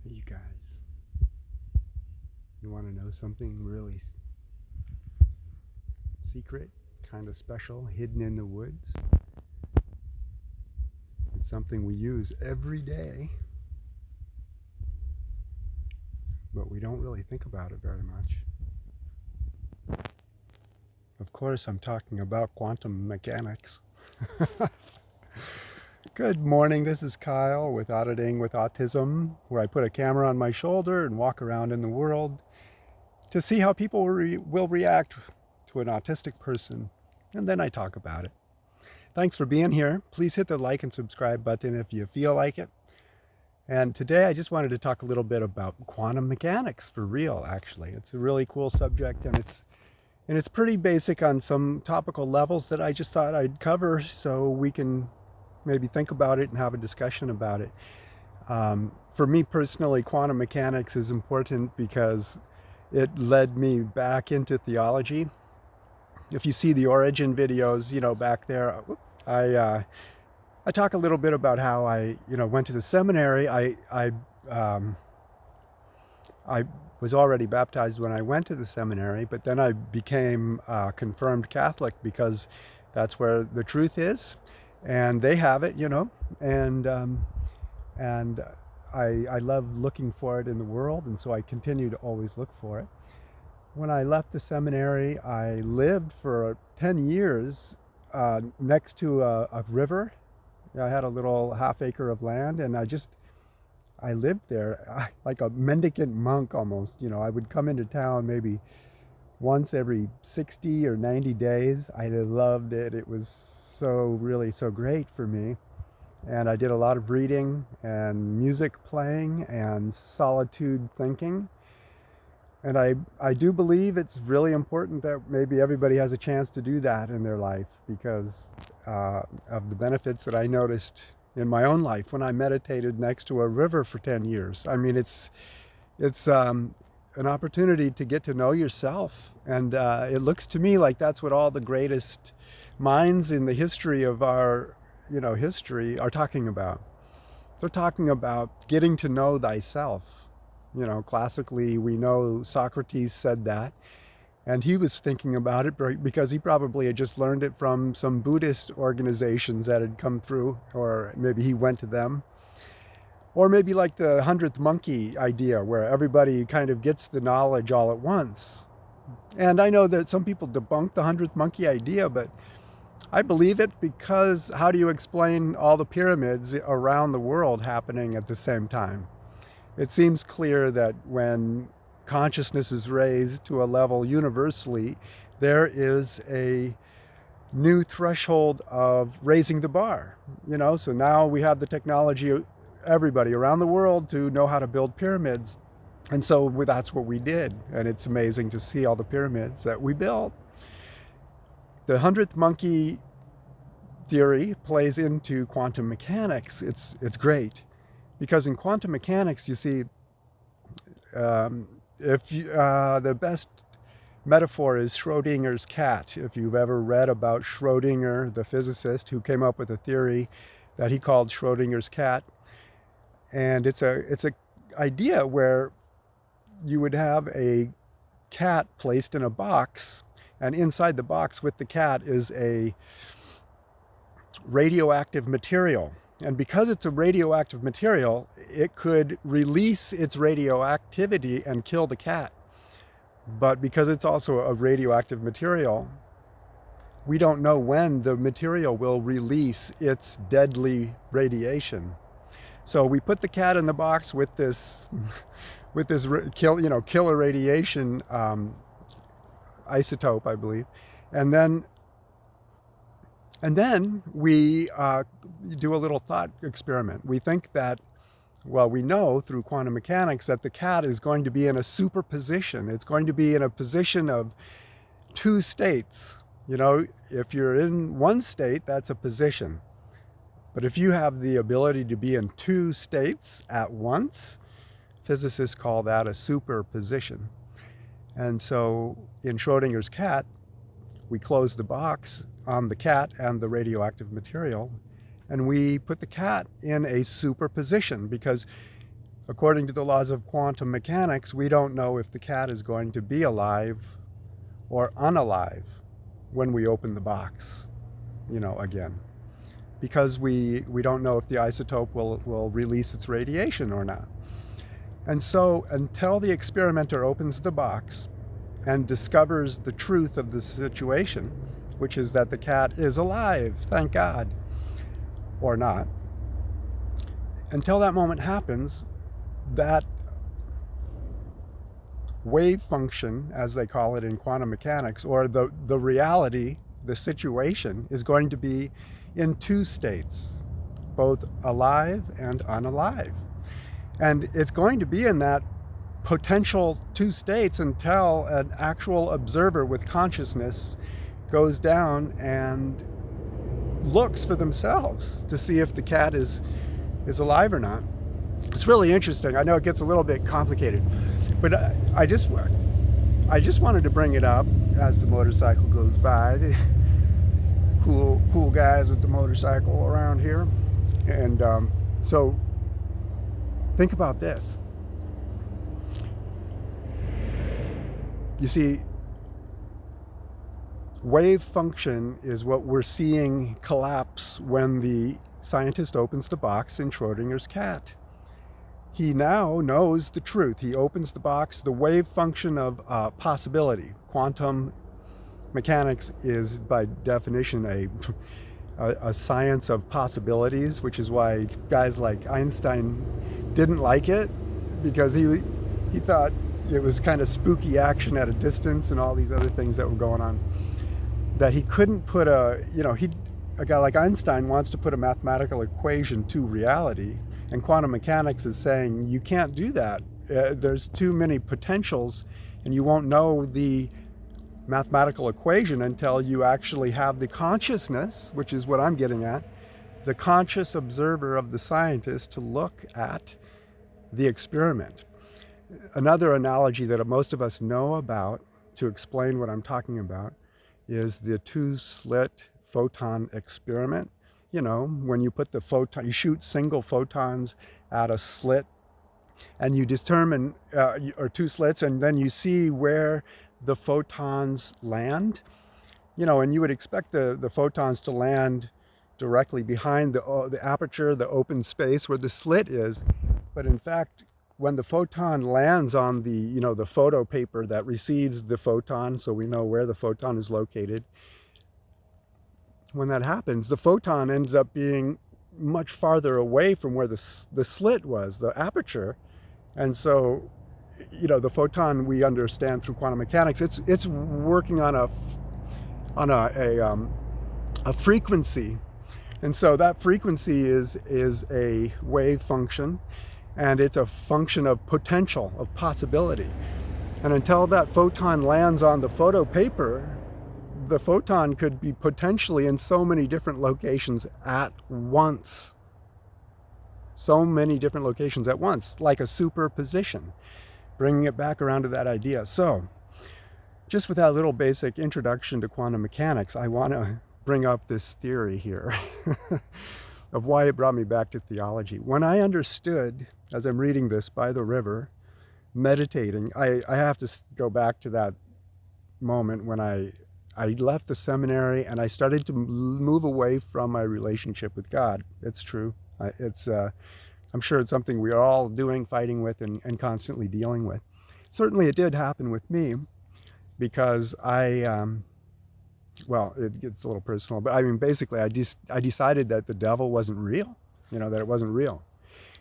Hey, you guys, you want to know something really secret, kind of special, hidden in the woods? It's something we use every day, but we don't really think about it very much. Of course, I'm talking about quantum mechanics. Good morning, this is Kyle with Auditing with Autism, where I put a camera on my shoulder and walk around in the world to see how people will react to an autistic person, and then I talk about it. Thanks for being here. Please hit the like and subscribe button if you feel like it. And today I just wanted to talk a little bit about quantum mechanics for real, actually. It's a really cool subject, and it's pretty basic on some topical levels that I just thought I'd cover so we can maybe think about it and have a discussion about it. For me personally, quantum mechanics is important because it led me back into theology. If you see the origin videos, back there, I talk a little bit about how I, went to the seminary. I was already baptized when I went to the seminary, but then I became a confirmed Catholic because that's where the truth is, and they have it, and and I love looking for it in the world, and so I continue to always look for it. When I left the seminary, I lived for 10 years next to a river. I had a little half acre of land, and I lived there like a mendicant monk almost. I would come into town maybe once every 60 or 90 days. I loved it. It was really so great for me. And I did a lot of reading and music playing and solitude thinking. And I do believe it's really important that maybe everybody has a chance to do that in their life because of the benefits that I noticed in my own life when I meditated next to a river for 10 years. I mean, it's an opportunity to get to know yourself. And it looks to me like that's what all the greatest minds in the history of our, history are talking about. They're talking about getting to know thyself. Classically, we know Socrates said that. And he was thinking about it because he probably had just learned it from some Buddhist organizations that had come through, or maybe he went to them. Or maybe like the 100th monkey idea, where everybody kind of gets the knowledge all at once. And I know that some people debunk the 100th monkey idea, but I believe it because how do you explain all the pyramids around the world happening at the same time? It seems clear that when consciousness is raised to a level universally, there is a new threshold of raising the bar. So now we have the technology, everybody around the world, to know how to build pyramids. And so that's what we did. And it's amazing to see all the pyramids that we built. The 100th monkey theory plays into quantum mechanics. It's great. Because in quantum mechanics, you see, the best metaphor is Schrodinger's cat. If you've ever read about Schrodinger, the physicist who came up with a theory that he called Schrodinger's cat, and it's a idea where you would have a cat placed in a box, and inside the box with the cat is a radioactive material. And because it's a radioactive material, it could release its radioactivity and kill the cat. But because it's also a radioactive material, we don't know when the material will release its deadly radiation. So we put the cat in the box with this killer radiation isotope, I believe, and then we do a little thought experiment. We think that, we know through quantum mechanics that the cat is going to be in a superposition. It's going to be in a position of two states. If you're in one state, that's a position. But if you have the ability to be in two states at once, physicists call that a superposition. And so in Schrodinger's cat, we close the box on the cat and the radioactive material, and we put the cat in a superposition because according to the laws of quantum mechanics, we don't know if the cat is going to be alive or unalive when we open the box, again. Because we don't know if the isotope will release its radiation or not. And so until the experimenter opens the box and discovers the truth of the situation, which is that the cat is alive, thank God, or not, until that moment happens, that wave function, as they call it in quantum mechanics, or the reality, the situation, is going to be in two states, both alive and unalive. And it's going to be in that potential two states until an actual observer with consciousness goes down and looks for themselves to see if the cat is alive or not. It's really interesting. I know it gets a little bit complicated, but I just wanted to bring it up as the motorcycle goes by. The cool guys with the motorcycle around here. And so think about this. You see, wave function is what we're seeing collapse when the scientist opens the box in Schrodinger's cat. He now knows the truth. He opens the box, the wave function of possibility. Quantum mechanics is by definition a science of possibilities, which is why guys like Einstein didn't like it, because he thought it was kind of spooky action at a distance and all these other things that were going on, that he couldn't put a guy like Einstein wants to put a mathematical equation to reality, and quantum mechanics is saying you can't do that. There's too many potentials, and you won't know the mathematical equation until you actually have the consciousness, which is what I'm getting at, the conscious observer of the scientist to look at the experiment. Another analogy that most of us know about to explain what I'm talking about is the two-slit photon experiment. When you put you shoot single photons at a slit, and you determine, or two slits, and then you see where the photons land. And you would expect the photons to land directly behind the aperture, the open space where the slit is. But in fact, when the photon lands on the photo paper that receives the photon, so we know where the photon is located, when that happens, the photon ends up being much farther away from where the slit was, the aperture. And so, the photon we understand through quantum mechanics, it's working on a frequency. And so that frequency is a wave function, and it's a function of potential, of possibility. And until that photon lands on the photo paper, the photon could be potentially in so many different locations at once. So many different locations at once, like a superposition. Bringing it back around to that idea. So, just with that little basic introduction to quantum mechanics, I want to bring up this theory here of why it brought me back to theology. When I understood, as I'm reading this by the river, meditating, I have to go back to that moment when I left the seminary and I started to move away from my relationship with God. It's true. I'm sure it's something we are all doing, fighting with, and constantly dealing with. Certainly it did happen with me, because it gets a little personal, but basically I decided that the devil wasn't real, that it wasn't real.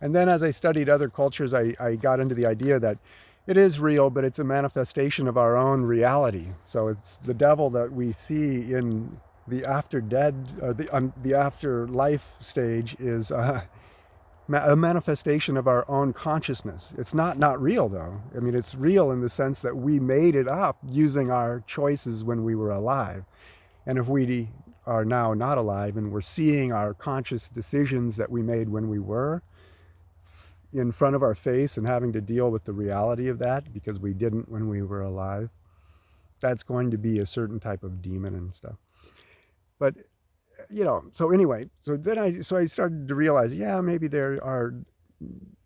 And then as I studied other cultures, I got into the idea that it is real, but it's a manifestation of our own reality. So it's the devil that we see in the after dead, or the afterlife stage is a manifestation of our own consciousness. It's not real, though. It's real in the sense that we made it up using our choices when we were alive. And if we are now not alive and we're seeing our conscious decisions that we made when we were in front of our face and having to deal with the reality of that because we didn't when we were alive, that's going to be a certain type of demon and stuff. But so anyway, so I started to realize, maybe there are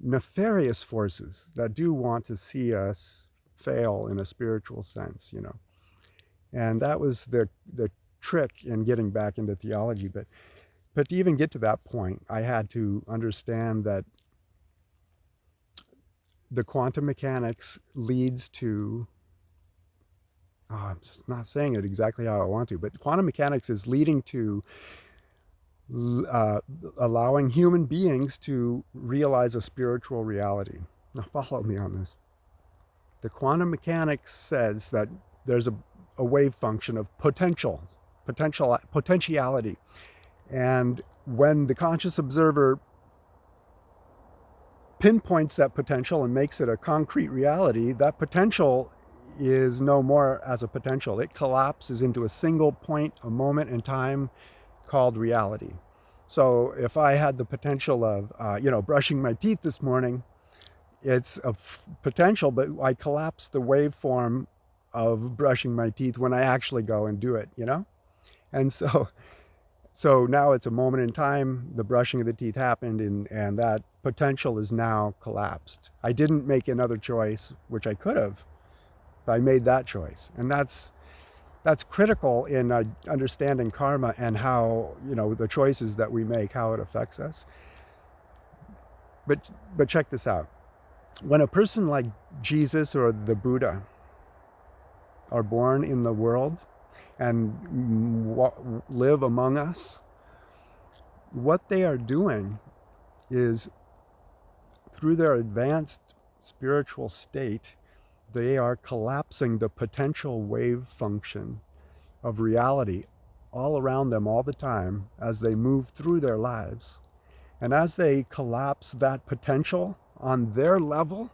nefarious forces that do want to see us fail in a spiritual sense, you know. And that was the trick in getting back into theology. But to even get to that point, I had to understand that the quantum mechanics leads to, I'm just not saying it exactly how I want to, but quantum mechanics is leading to uh, allowing human beings to realize a spiritual reality. Now, follow me on this. The quantum mechanics says that there's a wave function of potentiality. And when the conscious observer pinpoints that potential and makes it a concrete reality, that potential is no more as a potential. It collapses into a single point, a moment in time called reality. So if I had the potential of, brushing my teeth this morning, it's a potential, but I collapse the waveform of brushing my teeth when I actually go and do it, you know? And so now it's a moment in time, the brushing of the teeth happened, and that potential is now collapsed. I didn't make another choice, which I could have, but I made that choice. And that's critical in understanding karma and how, the choices that we make, how it affects us. But check this out. When a person like Jesus or the Buddha are born in the world and live among us, what they are doing is, through their advanced spiritual state, they are collapsing the potential wave function of reality all around them all the time as they move through their lives. And as they collapse that potential on their level,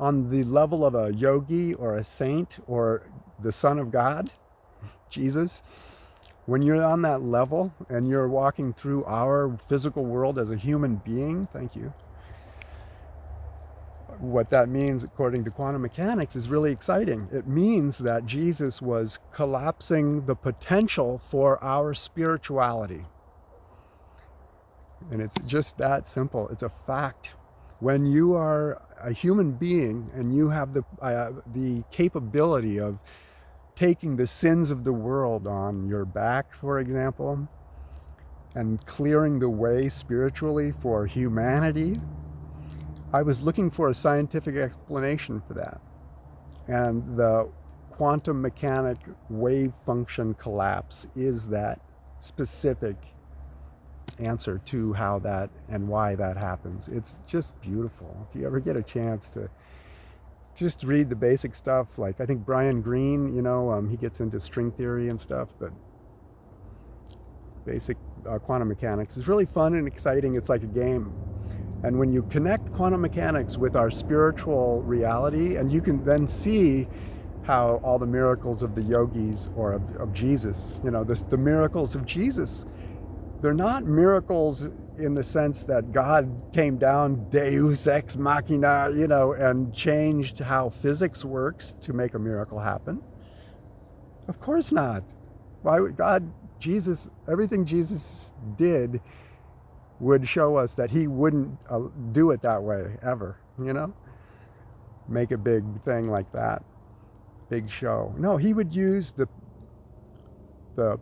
on the level of a yogi or a saint or the Son of God, Jesus, when you're on that level and you're walking through our physical world as a human being, thank you, what that means, according to quantum mechanics, is really exciting. It means that Jesus was collapsing the potential for our spirituality. And it's just that simple. It's a fact. When you are a human being and you have the capability of taking the sins of the world on your back, for example, and clearing the way spiritually for humanity, I was looking for a scientific explanation for that. And the quantum mechanic wave function collapse is that specific answer to how that and why that happens. It's just beautiful. If you ever get a chance to just read the basic stuff, like I think Brian Greene, he gets into string theory and stuff, but basic quantum mechanics is really fun and exciting. It's like a game. And when you connect quantum mechanics with our spiritual reality, and you can then see how all the miracles of the yogis or of Jesus, the miracles of Jesus, they're not miracles in the sense that God came down, Deus ex machina, and changed how physics works to make a miracle happen. Of course not. Why would Jesus, everything Jesus did would show us that he wouldn't do it that way ever, make a big thing like that, big show. No, he would use the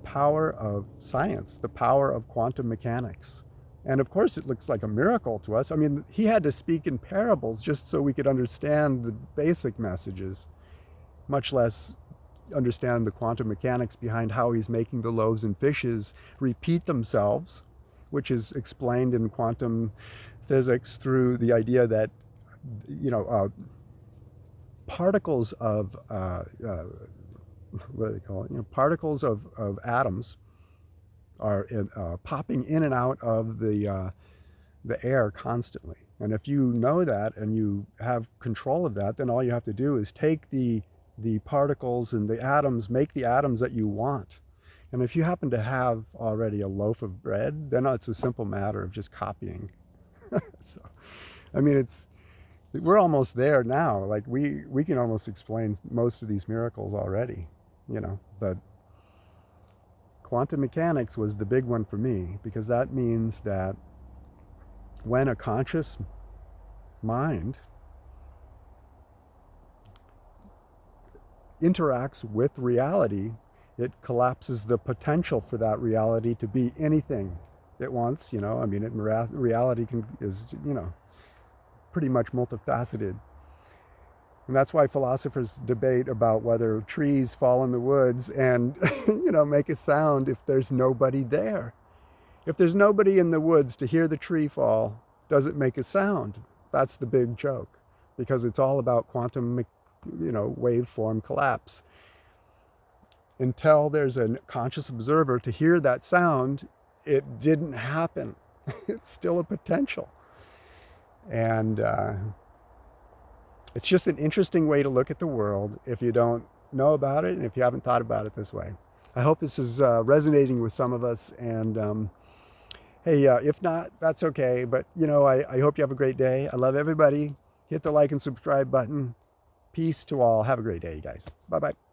power of science, the power of quantum mechanics. And of course it looks like a miracle to us. I mean, he had to speak in parables just so we could understand the basic messages, much less understand the quantum mechanics behind how he's making the loaves and fishes repeat themselves, which is explained in quantum physics through the idea that, particles of, what do they call it? Particles of atoms are popping in and out of the air constantly. And if you know that and you have control of that, then all you have to do is take the particles and the atoms, make the atoms that you want. And if you happen to have already a loaf of bread, then it's a simple matter of just copying. So, I mean, we're almost there now. Like we can almost explain most of these miracles already, but quantum mechanics was the big one for me, because that means that when a conscious mind interacts with reality, it collapses the potential for that reality to be anything it wants. You know, I mean, reality is, you know, pretty much multifaceted. And that's why philosophers debate about whether trees fall in the woods and, you know, make a sound if there's nobody there. If there's nobody in the woods to hear the tree fall, does it make a sound? That's the big joke, because it's all about quantum, you know, waveform collapse. Until there's a conscious observer to hear that sound, it didn't happen. It's still a potential. And it's just an interesting way to look at the world if you don't know about it and if you haven't thought about it this way. I hope this is resonating with some of us. And hey, if not, that's okay. But, you know, I hope you have a great day. I love everybody. Hit the like and subscribe button. Peace to all. Have a great day, you guys. Bye-bye.